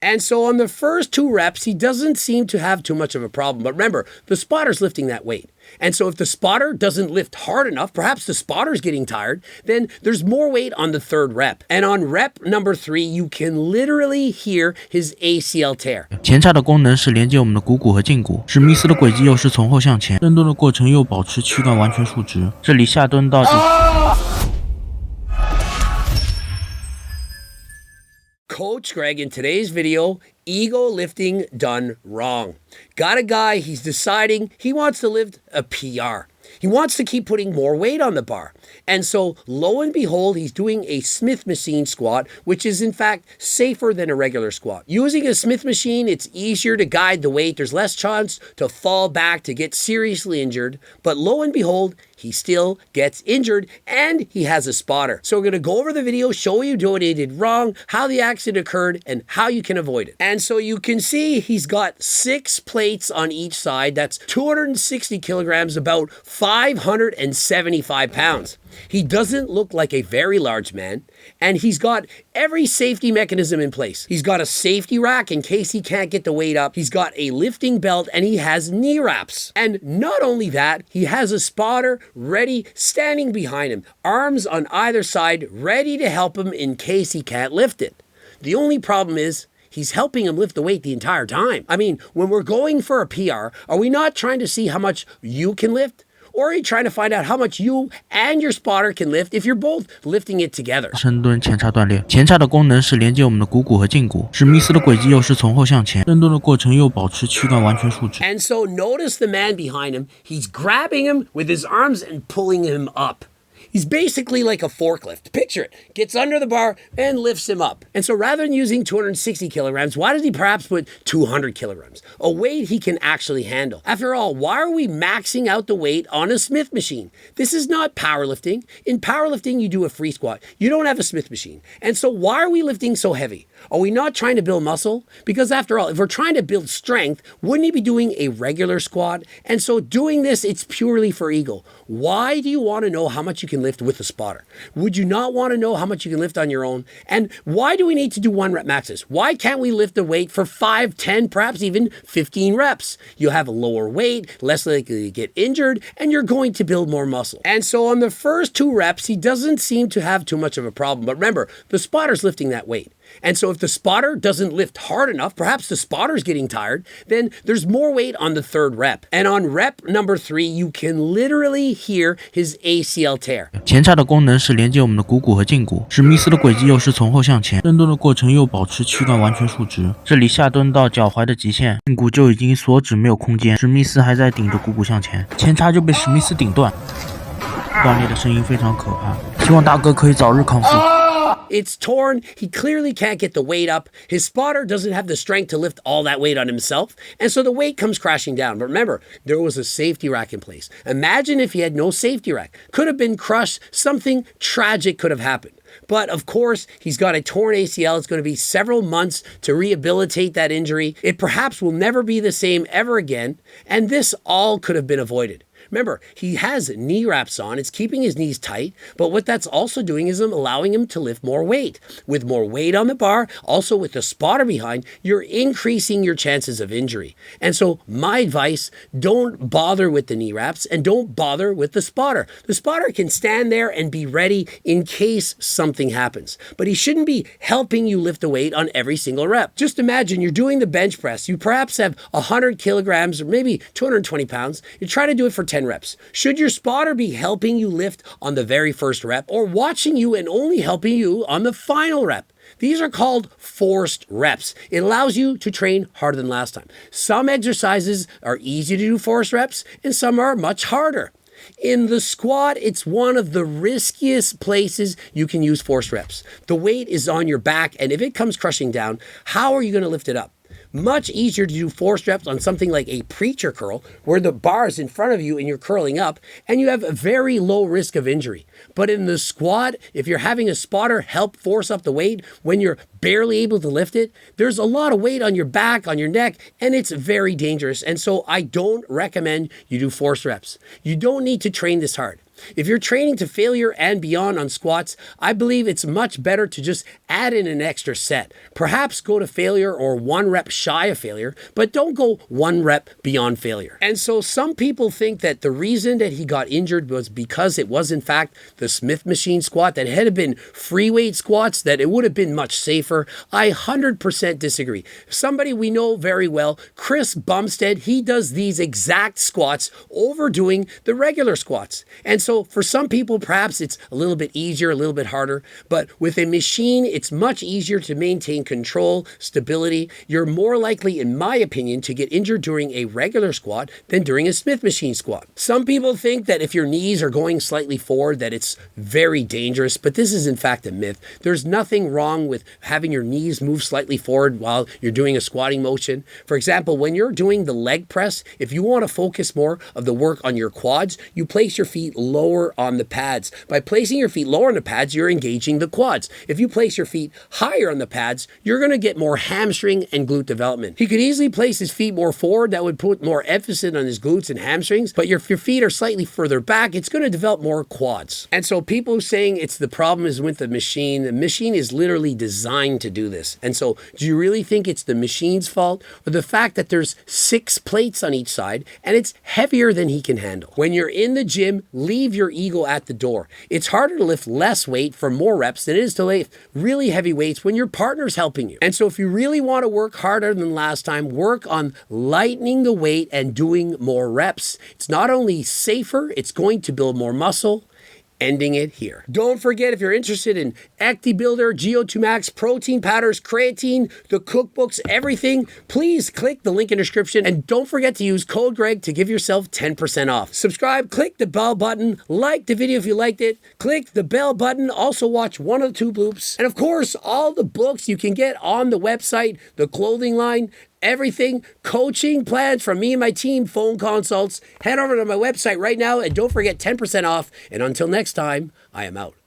And so on the first 2 reps, he doesn't seem to have too much of a problem. But remember, the spotter's lifting that weight. And so if the spotter doesn't lift hard enough, perhaps the spotter's getting tired, then there's more weight on the 3rd rep. And on rep number 3, you can literally hear his ACL tear. 前叉的功能是连接我们的股骨和胫骨，史密斯的轨迹又是从后向前，深蹲的过程又保持躯干完全竖直。这里下蹲到Coach Greg in today's video, ego lifting done wrong. Got a guy, he's deciding he wants to lift a PR. He wants to keep putting more weight on the bar. And so, lo and behold, he's doing a Smith machine squat, which is in fact safer than a regular squat. Using a Smith machine, it's easier to guide the weight. There's less chance to fall back, to get seriously injured. But lo and behold, he still gets injured and he has a spotter. So we're going to go over the video, show you what he did wrong, how the accident occurred, and how you can avoid it. And so you can see he's got 6 plates on each side. That's 260 kilograms, about 575 pounds. He doesn't look like a very large man, and he's got every safety mechanism in place. He's got a safety rack in case he can't get the weight up. He's got a lifting belt, and he has knee wraps. And not only that, he has a spotter ready, standing behind him, arms on either side, ready to help him in case he can't lift it. The only problem is, he's helping him lift the weight the entire time. I mean, when we're going for a PR, are we not trying to see how much you can lift? Or are you trying to find out how much you and your spotter can lift if you're both lifting it together? 深蹲前叉锻炼，前叉的功能是连接我们的股骨和胫骨，史密斯的轨迹又是从后向前，深蹲的过程又保持躯干完全竖直。And so notice the man behind him. He's grabbing him with his arms and pulling him up. He's basically like a forklift. Picture it. Gets under the bar and lifts him up. And so rather than using 260 kilograms, why does he perhaps put 200 kilograms? A weight he can actually handle. After all, why are we maxing out the weight on a Smith machine? This is not powerlifting. In powerlifting, you do a free squat. You don't have a Smith machine. And so why are we lifting so heavy? Are we not trying to build muscle? Because after all, if we're trying to build strength, wouldn't he be doing a regular squat? And so doing this, it's purely for ego. Why do you want to know how much you can lift with a spotter? Would you not want to know how much you can lift on your own? And why do we need to do 1 rep maxes? Why can't we lift the weight for 5, 10, perhaps even 15 reps? You have a lower weight, less likely to get injured, and you're going to build more muscle. And so on the first 2 reps, he doesn't seem to have too much of a problem. But remember, the spotter's lifting that weight. And so if the spotter doesn't lift hard enough, perhaps the spotter's getting tired, then there's more weight on the 3rd rep. And on rep number 3, you can literally hear his ACL tear. 前叉的功能是连接我们的股骨和胫骨，史密斯的轨迹又是从后向前，深蹲的过程又保持躯干完全竖直。这里下蹲到脚踝的极限，胫骨就已经锁止没有空间，史密斯还在顶着股骨向前，前叉就被史密斯顶断，断裂的声音非常可怕，希望大哥可以早日康复。It's torn. He clearly can't get the weight up. His spotter doesn't have the strength to lift all that weight on himself. And so the weight comes crashing down. But remember, there was a safety rack in place. Imagine if he had no safety rack. Could have been crushed. Something tragic could have happened. But of course, he's got a torn ACL. It's going to be several months to rehabilitate that injury. It perhaps will never be the same ever again. And this all could have been avoided. Remember, he has knee wraps on. It's keeping his knees tight. But what that's also doing is allowing him to lift more weight. With more weight on the bar, also with the spotter behind, you're increasing your chances of injury. And so my advice, don't bother with the knee wraps and don't bother with the spotter. The spotter can stand there and be ready in case something happens. But he shouldn't be helping you lift the weight on every single rep. Just imagine you're doing the bench press. You perhaps have 100 kilograms or maybe 220 pounds. You try to do it for 10 reps. Should your spotter be helping you lift on the very first rep or watching you and only helping you on the final rep? These are called forced reps. It allows you to train harder than last time. Some exercises are easy to do forced reps and some are much harder. In the squat, it's one of the riskiest places you can use forced reps. The weight is on your back, and if it comes crushing down, how are you going to lift it up? Much easier to do forced reps on something like a preacher curl, where the bar is in front of you and you're curling up, and you have a very low risk of injury. But in the squat, if you're having a spotter help force up the weight, when you're barely able to lift it, there's a lot of weight on your back, on your neck, and it's very dangerous. And so I don't recommend you do force reps. You don't need to train this hard. If you're training to failure and beyond on squats, I believe it's much better to just add in an extra set. Perhaps go to failure or 1 rep shy of failure, but don't go 1 rep beyond failure. And so some people think that the reason that he got injured was because it was in fact the Smith machine squat, that had it been free weight squats, that it would have been much safer. I 100% disagree. Somebody we know very well, Chris Bumstead, he does these exact squats overdoing the regular squats. And so for some people, perhaps it's a little bit easier, a little bit harder, but with a machine, it's much easier to maintain control, stability. You're more likely, in my opinion, to get injured during a regular squat than during a Smith machine squat. Some people think that if your knees are going slightly forward, that it's very dangerous, but this is in fact a myth. There's nothing wrong with having your knees move slightly forward while you're doing a squatting motion. For example, when you're doing the leg press, if you want to focus more of the work on your quads, you place your feet lower on the pads. By placing your feet lower on the pads, you're engaging the quads. If you place your feet higher on the pads, you're going to get more hamstring and glute development. He could easily place his feet more forward. That would put more emphasis on his glutes and hamstrings. But if your feet are slightly further back, it's going to develop more quads. And so people saying it's the problem is with the machine is literally designed to do this. And so do you really think it's the machine's fault, or the fact that there's 6 plates on each side and it's heavier than he can handle? When you're in the gym, leave your ego at the door. It's harder to lift less weight for more reps than it is to lift really heavy weights when your partner's helping you. And so if you really want to work harder than last time, work on lightening the weight and doing more reps. It's not only safer, it's going to build more muscle. Ending it here. Don't forget, if you're interested in ActiBuilder, GO2 Max, protein powders, creatine, the cookbooks, everything, please click the link in the description, and don't forget to use code Greg to give yourself 10% off. Subscribe, click the bell button, like the video if you liked it, click the bell button, also watch one of the 2 bloops, and of course, all the books you can get on the website, the clothing line, everything, coaching plans from me and my team, phone consults. Head over to my website right now and don't forget 10% off. And until next time, I am out.